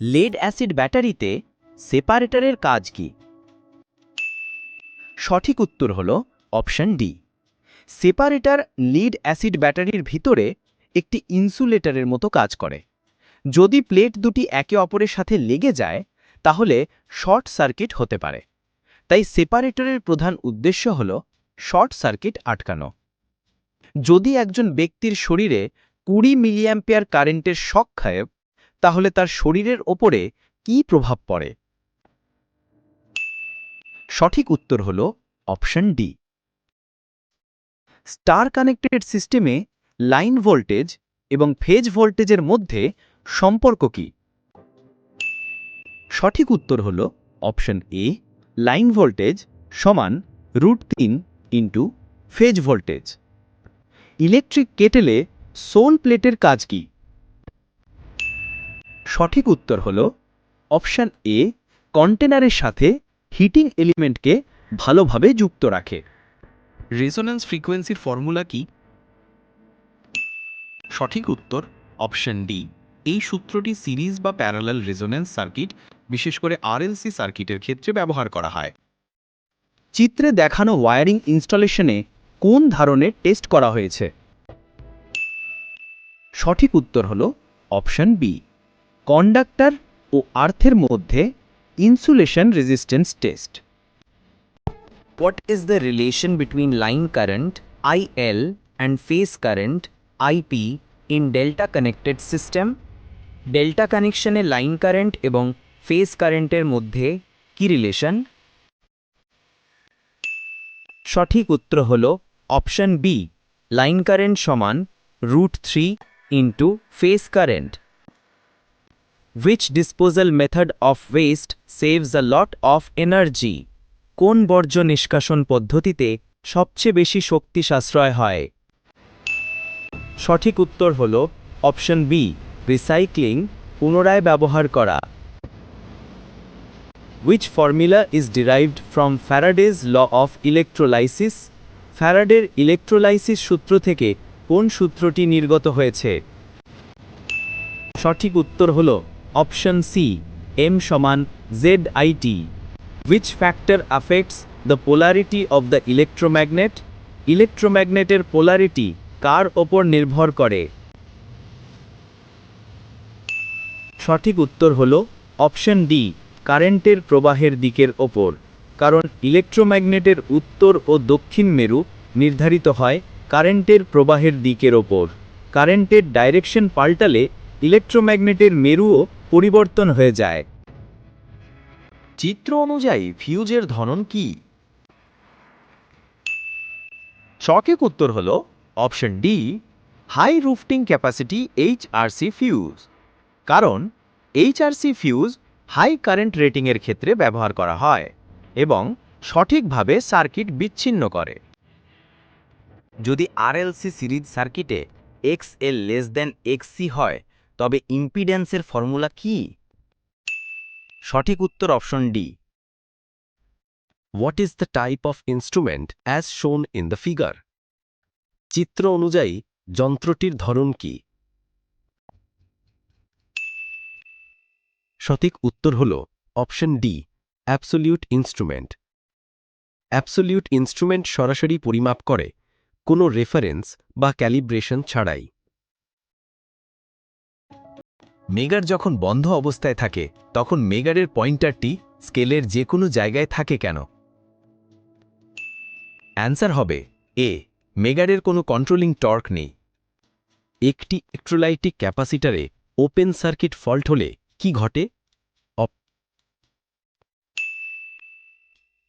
Lead acid ব্যাটারিতে সেপারেটরের কাজ কি? সঠিক উত্তর হল option D. Separator lead acid ব্যাটারির ভিতরে একটি ইনসুলেটরের মতো কাজ করে। যদি প্লেট দুটি একে অপরের সাথে লেগে যায় তাহলে শর্ট সার্কিট হতে পারে। তাই সেপারেটরের প্রধান উদ্দেশ্য হল শর্ট সার্কিট আটকানো। যদি একজন ব্যক্তির শরীরে 20 মিলিঅ্যাম্পিয়ার কারেন্টের শক খায় তাহলে তার শরীরের ওপরে কি প্রভাব পড়ে? সঠিক উত্তর হল অপশন ডি। স্টার কানেক্টেড সিস্টেমে লাইন ভোল্টেজ এবং ফেজ ভোল্টেজের মধ্যে সম্পর্ক কি? সঠিক উত্তর হল অপশন এ। লাইন ভোল্টেজ সমান √3 ইন্টু ফেজ ভোল্টেজ। ইলেকট্রিক কেটেলে সোল প্লেটের কাজ কি? সঠিক উত্তর হল অপশন এ। কন্টেনারের সাথে হিটিং এলিমেন্টকে ভালোভাবে যুক্ত রাখে। রেজোন্যান্স ফ্রিকোয়েন্সির ফর্মুলা কি? সঠিক উত্তর অপশন ডি। এই সূত্রটি সিরিজ বা প্যারালাল রেজোন্যান্স সার্কিট, বিশেষ করে আরএলসি সার্কিটের ক্ষেত্রে ব্যবহার করা হয়। চিত্রে দেখানো ওয়্যারিং ইনস্টলেশনে কোন ধরনের টেস্ট করা হয়েছে? সঠিক উত্তর হল অপশন বি। কন্ডাক্টর ও আর্থের মধ্যে insulation resistance test. What is the relation between line current IL and phase current IP in delta connected system? Delta কানেকশনে লাইন কারেন্ট এবং ফেজ কারেন্টের মধ্যে কি রিলেশন? সঠিক উত্তর হল অপশন বি। লাইন কারেন্ট সমান √3 into phase current. Which disposal method of waste saves a lot of energy? কোন বর্জ্য নিষ্কাশন পদ্ধতিতে সবচেয়ে বেশি শক্তি সাশ্রয় হয়? সঠিক উত্তর হল অপশন বি। রিসাইক্লিং, পুনরায় ব্যবহার করা। Which formula is derived from Faraday's law of electrolysis? ফ্যারাডের ইলেকট্রোলাইসিস সূত্র থেকে কোন সূত্রটি নির্গত হয়েছে? সঠিক উত্তর হল অপশন সি। M সমান ZIT। Which factor affects the polarity of the electromagnet? ইলেকট্রোম্যাগনেটের পোলারিটি কার ওপর নির্ভর করে? সঠিক উত্তর হল অপশন ডি। কারেন্টের প্রবাহের দিকের ওপর। কারণ ইলেকট্রোম্যাগনেটের উত্তর ও দক্ষিণ মেরু নির্ধারিত হয় কারেন্টের প্রবাহের দিকের ওপর। কারেন্টের ডাইরেকশন পাল্টালে ইলেকট্রোম্যাগনেটের মেরুও পরিবর্তন হয়ে যায়। চিত্র অনুযায়ী ফিউজের ধরন কি? সঠিক উত্তর হল option D. High rupturing capacity HRC fuse. কারণ HRC ফিউজ হাই কারেন্ট রেটিংয়ের ক্ষেত্রে ব্যবহার করা হয় এবং সঠিকভাবে সার্কিট বিচ্ছিন্ন করে। যদি RLC সিরিজ সার্কিটে XL XC হয় তবে ইম্পিডেন্সের ফর্মুলা কি? সঠিক উত্তর option D. What is the type of instrument as shown in the figure? চিত্র অনুযায়ী যন্ত্রটির ধরন কি? সঠিক উত্তর হল option D. Absolute instrument. Absolute instrument সরাসরি পরিমাপ করে, কোনো রেফারেন্স বা ক্যালিব্রেশন ছাড়াই। মেগার যখন বন্ধ অবস্থায় থাকে তখন মেগারের পয়েন্টারটি স্কেলের যে কোনো জায়গায় থাকে কেন? অ্যান্সার হবে এ। মেগারের কোনো কন্ট্রোলিং টর্ক নেই। একটি ইলেক্ট্রোলাইটিক ক্যাপাসিটরে ওপেন সার্কিট ফল্ট হলে কি ঘটে?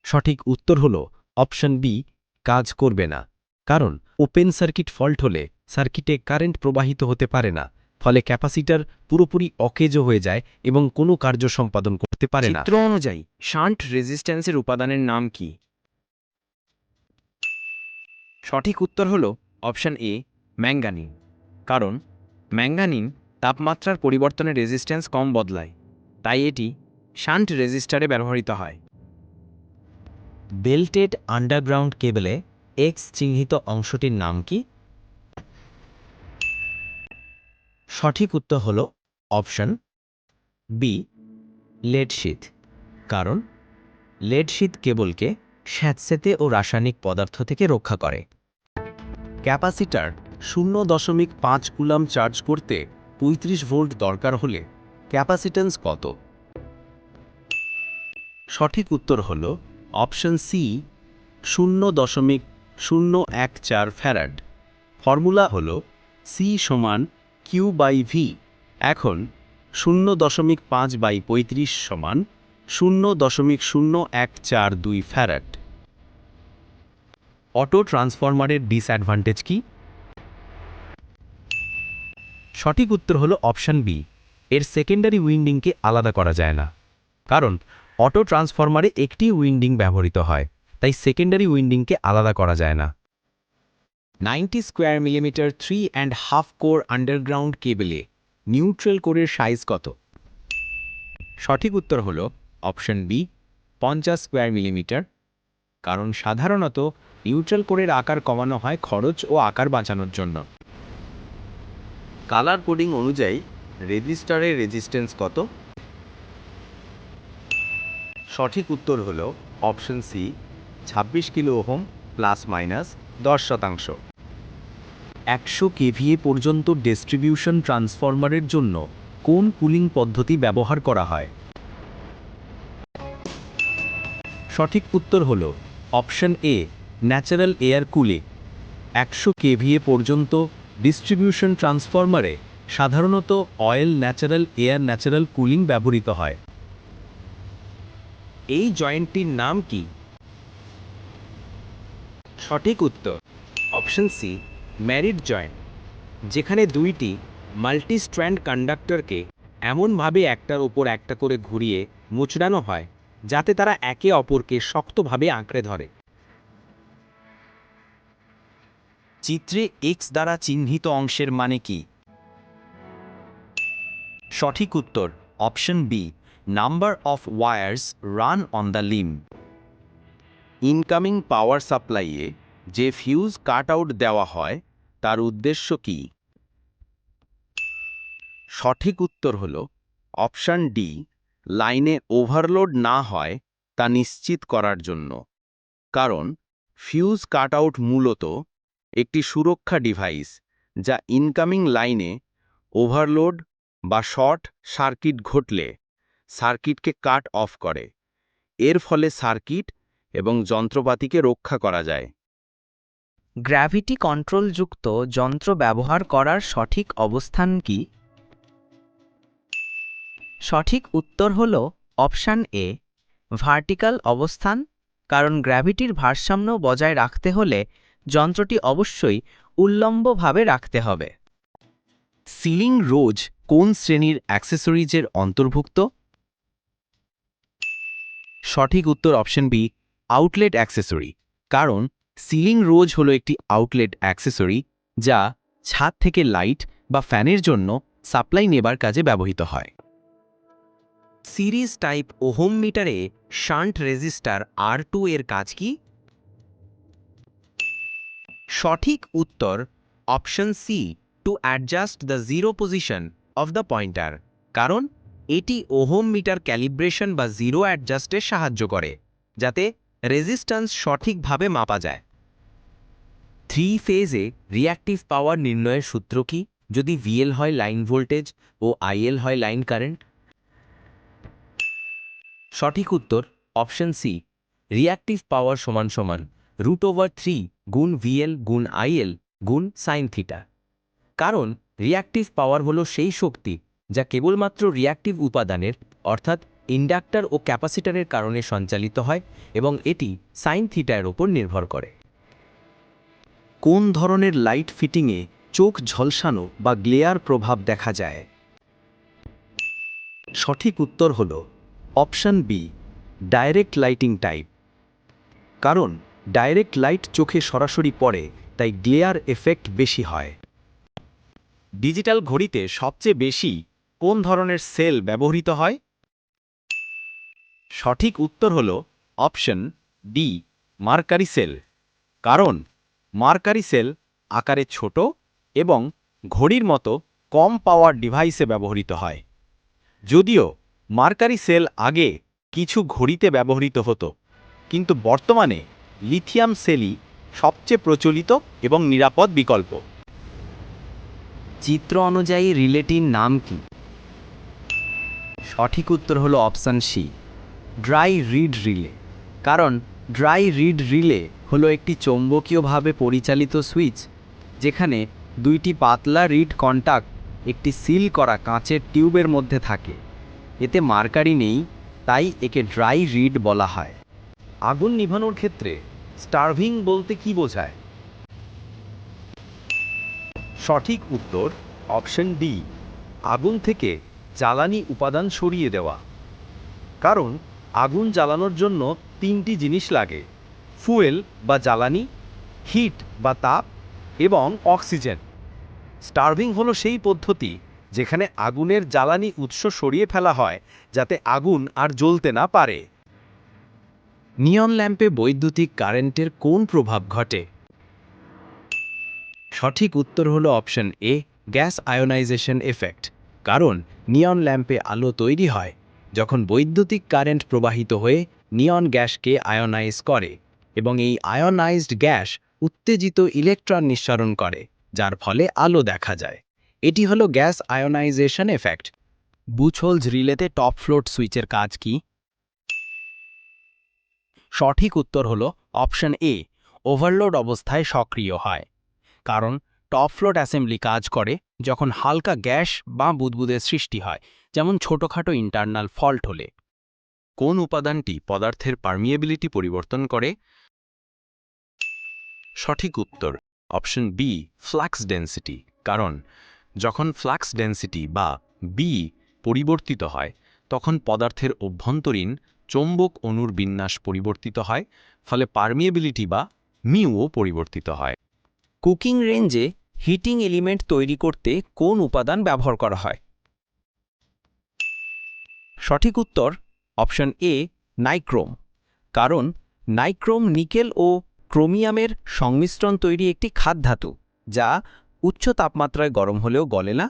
সঠিক উত্তর হল অপশন বি। কাজ করবে না। কারণ ওপেন সার্কিট ফল্ট হলে সার্কিটে কারেন্ট প্রবাহিত হতে পারে না, ফলে ক্যাপাসিটর পুরোপুরি অকেজো হয়ে যায় এবং কোনো কার্য সম্পাদন করতে পারে না। চিত্র অনুযায়ী শান্ট রেজিস্ট্যান্সের উপাদানের নাম কি? সঠিক উত্তর হল অপশন এ। ম্যাঙ্গানিন। কারণ ম্যাঙ্গানিন তাপমাত্রার পরিবর্তনে রেজিস্ট্যান্স কম বদলায়, তাই এটি শান্ট রেজিস্টারে ব্যবহৃত হয়। বেল্টেড আন্ডারগ্রাউন্ড কেবলে এক্স চিহ্নিত অংশটির নাম কি? সঠিক উত্তর হল অপশন বি লেড শীট, কারণ লেড শীট কেবলকে স্যাঁতসেঁতে ও রাসায়নিক পদার্থ থেকে রক্ষা করে। ক্যাপাসিটার 0.5 কুলাম চার্জ করতে 35 ভোল্ট দরকার হলে ক্যাপাসিট্যান্স কত? সঠিক উত্তর হল অপশন সি 0.014 ফ্যারাড। ফর্মুলা হল সি সমান কিউ বাই ভি। এখন 0.5/35 সমান 0.0142 ফ্যারাড। অটো ট্রান্সফরমারের ডিসঅ্যাডভান্টেজ কি? সঠিক উত্তর হলো অপশন বি, এর সেকেন্ডারি উইন্ডিংকে আলাদা করা যায় না। কারণ অটো ট্রান্সফরমারে একটি উইন্ডিং ব্যবহৃত হয়, তাই সেকেন্ডারি উইন্ডিংকে আলাদা করা যায় না। 90 স্কোয়ার মিলিমিটার 3.5 কোর আন্ডারগ্রাউন্ড কেবলে নিউট্রাল কোরের সাইজ কত? সঠিক উত্তর হলো অপশন বি 50 স্কোয়ার মিলিমিটার। কারণ সাধারণত নিউট্রাল কোরের আকার কমানো হয় খরচ ও আকার বাঁচানোর জন্য। কালার কোডিং অনুযায়ী রেজিস্টারের রেজিস্ট্যান্স কত? সঠিক উত্তর হলো option C 26 kilo ohm ±10%। 100 KVA পর্যন্ত ডিস্ট্রিবিউশন ট্রান্সফরমারের জন্য কোন কুলিং পদ্ধতি ব্যবহার করা হয়? সঠিক উত্তর হল option a natural air cooling. 100 KVA পর্যন্ত ডিস্ট্রিবিউশন ট্রান্সফরমারে সাধারণত অয়েল ন্যাচারাল কুলিং ব্যবহৃত হয়। এই জয়েন্টটির নাম কি? সঠিক উত্তর অপশন সি ম্যারিড জয়েন্ট, যেখানে দুইটি মাল্টি স্ট্র্যান্ড কন্ডাক্টরকে এমনভাবে একটার ওপর একটা করে ঘুরিয়ে মুচড়ানো হয় যাতে তারা একে অপরকে শক্তভাবে আঁকড়ে ধরে। চিত্রে এক্স দ্বারা চিহ্নিত অংশের মানে কি? সঠিক উত্তর option B number of wires run on the limb. Incoming power সাপ্লাইয়ে যে ফিউজ কাট আউট দেওয়া হয় তার উদ্দেশ্য কি? সঠিক উত্তর হল অপশন ডি লাইনে ওভারলোড না হয় তা নিশ্চিত করার জন্য। কারণ ফিউজ কাট আউট মূলত একটি সুরক্ষা ডিভাইস যা ইনকামিং লাইনে ওভারলোড বা শর্ট সার্কিট ঘটলে সার্কিটকে কাট অফ করে। এর ফলে সার্কিট এবং যন্ত্রপাতিকে রক্ষা করা যায়। গ্র্যাভিটি কন্ট্রোলযুক্ত যন্ত্র ব্যবহার করার সঠিক অবস্থান কি? সঠিক উত্তর হল অপশান এ ভার্টিক্যাল অবস্থান। কারণ গ্র্যাভিটির ভারসাম্য বজায় রাখতে হলে যন্ত্রটি অবশ্যই উল্লম্বভাবে রাখতে হবে। সিলিং রোজ কোন শ্রেণীর অ্যাক্সেসরিজের অন্তর্ভুক্ত? সঠিক উত্তর অপশন বি আউটলেট অ্যাক্সেসরি। কারণ সিলিং রোজ হলো একটি আউটলেট অ্যাক্সেসরি যা ছাদ থেকে লাইট বা ফ্যানের জন্য সাপ্লাই নেবার কাজে ব্যবহৃত হয়। সিরিজ টাইপ ওহম মিটারে শান্ট রেজিস্টার R2 এর কাজ কি? সঠিক উত্তর option C to adjust the zero position of the pointer. কারণ এটি ওহম মিটার ক্যালিব্রেশন বা জিরো অ্যাডজাস্টে সাহায্য করে যাতে রেজিস্ট্যান্স সঠিকভাবে মাপা যায়। 3 ফেজে রিঅ্যাক্টিভ পাওয়ার নির্ণয়ের সূত্র কি যদি VL হয় লাইন ভোল্টেজ ও IL হয় লাইন কারেন্ট? সঠিক উত্তর অপশন সি রিঅ্যাক্টিভ পাওয়ার সমান √3 গুণ VL গুণ IL গুণ সাইন থিটা। কারণ রিঅ্যাক্টিভ পাওয়ার হলো সেই শক্তি যা কেবলমাত্র রিঅ্যাক্টিভ উপাদানের অর্থাৎ ইন্ডাক্টর ও ক্যাপাসিটরের কারণে সঞ্চালিত হয় এবং এটি সাইন থিটার উপর নির্ভর করে। কোন ধরনের লাইট ফিটিংয়ে চোখ ঝলসানো বা গ্লেয়ার প্রভাব দেখা যায়? সঠিক উত্তর হল option B direct lighting type. কারণ ডাইরেক্ট লাইট চোখে সরাসরি পড়ে তাই গ্লেয়ার এফেক্ট বেশি হয়। ডিজিটাল ঘড়িতে সবচেয়ে বেশি কোন ধরনের সেল ব্যবহৃত হয়? সঠিক উত্তর হল অপশন ডি মার্কারি সেল। কারণ মার্কারি সেল আকারে ছোট এবং ঘড়ির মতো কম পাওয়ার ডিভাইসে ব্যবহৃত হয়। যদিও মার্কারি সেল আগে কিছু ঘড়িতে ব্যবহৃত হতো, কিন্তু বর্তমানে লিথিয়াম সেলই সবচেয়ে প্রচলিত এবং নিরাপদ বিকল্প। চিত্র অনুযায়ী রিলেটির নাম কি? সঠিক উত্তর হলো option C, dry reed relay. কারণ ড্রাই রিড রিলে হলো একটি চৌম্বকীয়ভাবে পরিচালিত সুইচ, যেখানে দুইটি পাতলা রিড কন্টাক্ট একটি সিল করা কাঁচের টিউবের মধ্যে থাকে। এতে মার্কারি নেই, তাই একে ড্রাই রিড বলা হয়। আগুন নিভানোর ক্ষেত্রে স্টার্ভিং বলতে কি বোঝায়? সঠিক উত্তর অপশন ডি, আগুন থেকে জ্বালানি উপাদান সরিয়ে দেওয়া। কারণ আগুন জ্বালানোর জন্য তিনটি জিনিস লাগে: ফুয়েল বা জ্বালানি, হিট বা তাপ এবং অক্সিজেন। স্টার্ভিং হলো সেই পদ্ধতি যেখানে আগুনের জ্বালানি উৎস সরিয়ে ফেলা হয় যাতে আগুন আর জ্বলতে না পারে। নিয়ন ল্যাম্পে বৈদ্যুতিক কারেন্টের কোন প্রভাব ঘটে? সঠিক উত্তর হলো option A, gas ionisation effect. কারণ নিয়ন ল্যাম্পে আলো তৈরি হয় যখন বৈদ্যুতিক কারেন্ট প্রবাহিত হয়ে নিয়ন গ্যাসকে আয়োনাইজ করে, এবং এই আয়োনাইজড গ্যাস উত্তেজিত ইলেকট্রন নিঃসরণ করে, যার ফলে আলো দেখা যায়। এটি হলো গ্যাস আয়োনাইজেশন এফেক্ট। বুচহোলস রিলেতে টপ ফ্লোট সুইচের কাজ কি? সঠিক উত্তর হলো অপশন এ, ওভারলোড অবস্থায় সক্রিয় হয়। কারণ টপ ফ্লোট অ্যাসেম্বলি কাজ করে যখন হালকা গ্যাস বা বুদবুদের সৃষ্টি হয়, যেমন ছোটখাটো ইন্টারনাল ফল্ট হলে। কোন উপাদানটি পদার্থের পারমিয়েবিলিটি পরিবর্তন করে? সঠিক উত্তর অপশন বি, ফ্লাক্স ডেন্সিটি। কারণ যখন ফ্লাক্স ডেন্সিটি বা বি পরিবর্তিত হয়, তখন পদার্থের অভ্যন্তরীণ চৌম্বক অণুর বিন্যাস পরিবর্তিত হয়, ফলে পারমিয়েবিলিটি বা মিউও পরিবর্তিত হয়। কুকিং রেঞ্জে হিটিং এলিমেন্ট তৈরি করতে কোন উপাদান ব্যবহার করা হয়? সঠিক উত্তর অপশন এ, নাইক্রোম। কারণ নাইক্রোম নিকেল ও ক্রোমিয়ামের সংমিশ্রণ তৈরি একটি খাদ্যধাতু, যা উচ্চ তাপমাত্রায় গরম হলেও গলে না,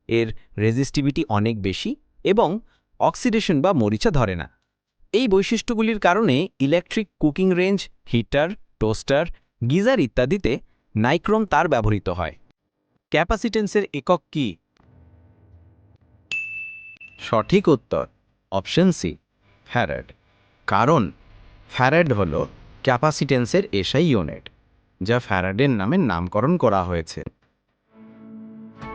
এর রেজিস্টিভিটি অনেক বেশি এবং অক্সিডেশন বা মরিচা ধরে না। এই বৈশিষ্ট্যগুলির কারণে electric cooking range, heater, toaster, geyser ইত্যাদিতে নাইক্রোম তার ব্যবহৃত হয়। ক্যাপাসিটেন্সের একক কি? সঠিক উত্তর অপশন সি, ফ্যারাড। কারণ ফ্যারাড হল ক্যাপাসিটেন্সের এসআই ইউনিট, যা ফ্যারাডের নামে নামকরণ করা হয়েছে।